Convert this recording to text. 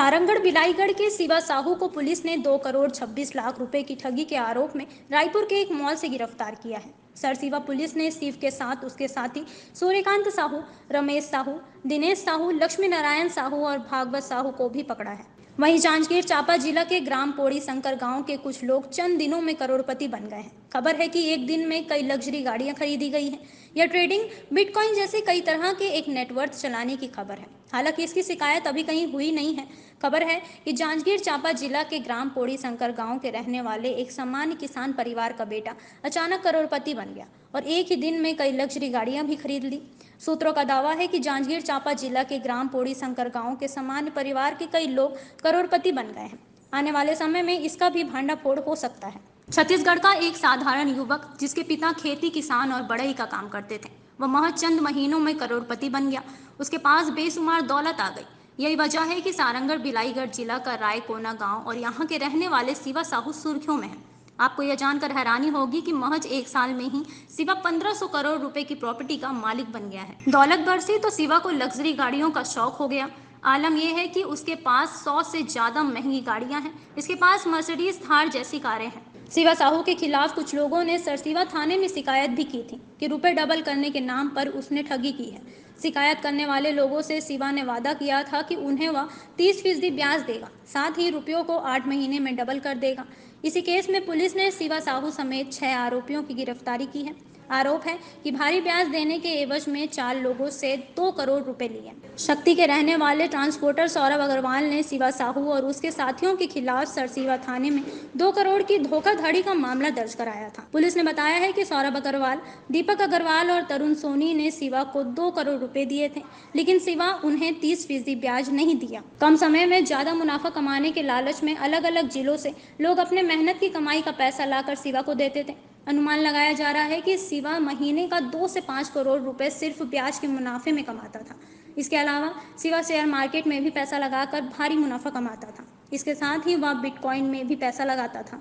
सारंगढ़ बिलाईगढ़ के शिवा साहू को पुलिस ने 2 करोड़ 26 लाख रुपए की ठगी के आरोप में रायपुर के एक मॉल से गिरफ्तार किया है। सरसीवा पुलिस ने शिव के साथ उसके साथी सूर्यकांत साहू, रमेश साहू, दिनेश साहू, लक्ष्मी नारायण साहू और भागवत साहू को भी पकड़ा है। वहीं जांजगीर चांपा जिला के ग्राम पोड़ी शंकर गांव के कुछ लोग चंद दिनों में करोड़पति बन गए हैं। खबर है कि एक दिन में कई लग्जरी गाड़ियां खरीदी गई हैं। यह ट्रेडिंग, बिटकॉइन जैसे कई तरह के एक नेटवर्क चलाने की खबर है। हालांकि इसकी शिकायत अभी कहीं हुई नहीं है। खबर है कि जांजगीर चांपा जिला के ग्राम पोड़ी शंकर गांव के रहने वाले एक सामान्य किसान परिवार का बेटा अचानक करोड़पति बन गया और एक ही दिन में कई लग्जरी गाड़ियां भी खरीद ली। सूत्रों का दावा है कि जांजगीर चांपा जिला के ग्राम पोड़ी शंकर गांव के सामान्य परिवार के कई लोग करोड़पति बन गए हैं। आने वाले समय में इसका भी भांडाफोड़ हो सकता है। छत्तीसगढ़ का एक साधारण युवक जिसके पिता खेती, किसान और बढ़ई का काम करते थे, वह महज चंद महीनों में करोड़पति बन गया। उसके पास बेशुमार दौलत आ गई। यही वजह है कि सारंगढ़ बिलाईगढ़ जिला का रायकोना गांव और यहाँ के रहने वाले शिवा साहू सुर्खियों में है। आपको यह जानकर हैरानी होगी कि महज एक साल में ही शिवा 1500 करोड़ रुपए की प्रॉपर्टी का मालिक बन गया है। दौलत बरसी तो शिवा को लग्जरी गाड़ियों का शौक हो गया। आलम यह है कि उसके पास 100 से ज्यादा महंगी गाड़ियां हैं। इसके पास मर्सिडीज थार जैसी कारें हैं। शिवा साहू के खिलाफ कुछ लोगों ने सरसीवा थाने में शिकायत भी की थी कि रुपए डबल करने के नाम पर उसने ठगी की है। शिकायत करने वाले लोगों से शिवा ने वादा किया था कि उन्हें वह 30% ब्याज देगा, साथ ही रुपयों को 8 महीने में डबल कर देगा। इसी केस में पुलिस ने शिवा साहू समेत 6 आरोपियों की गिरफ्तारी की है। आरोप है कि भारी ब्याज देने के एवज में 4 लोगों से 2 करोड़ रुपए लिए। शक्ति के रहने वाले ट्रांसपोर्टर सौरभ अग्रवाल ने शिवा साहू और उसके साथियों के खिलाफ सरसीवा थाने में 2 करोड़ की धोखाधड़ी का मामला दर्ज कराया था। पुलिस ने बताया है कि सौरभ अग्रवाल, दीपक अग्रवाल और तरुण सोनी ने शिवा को 2 करोड़ रुपए दिए थे, लेकिन शिवा उन्हें 30% ब्याज नहीं दिया। कम समय में ज्यादा मुनाफा कमाने के लालच में अलग अलग जिलों से लोग अपने मेहनत की कमाई का पैसा लाकर शिवा को देते थे। अनुमान लगाया जा रहा है कि शिवा महीने का 2 से 5 करोड़ रुपए सिर्फ ब्याज के मुनाफे में कमाता था। इसके अलावा शिवा शेयर मार्केट में भी पैसा लगाकर भारी मुनाफा कमाता था। इसके साथ ही वह बिटकॉइन में भी पैसा लगाता था।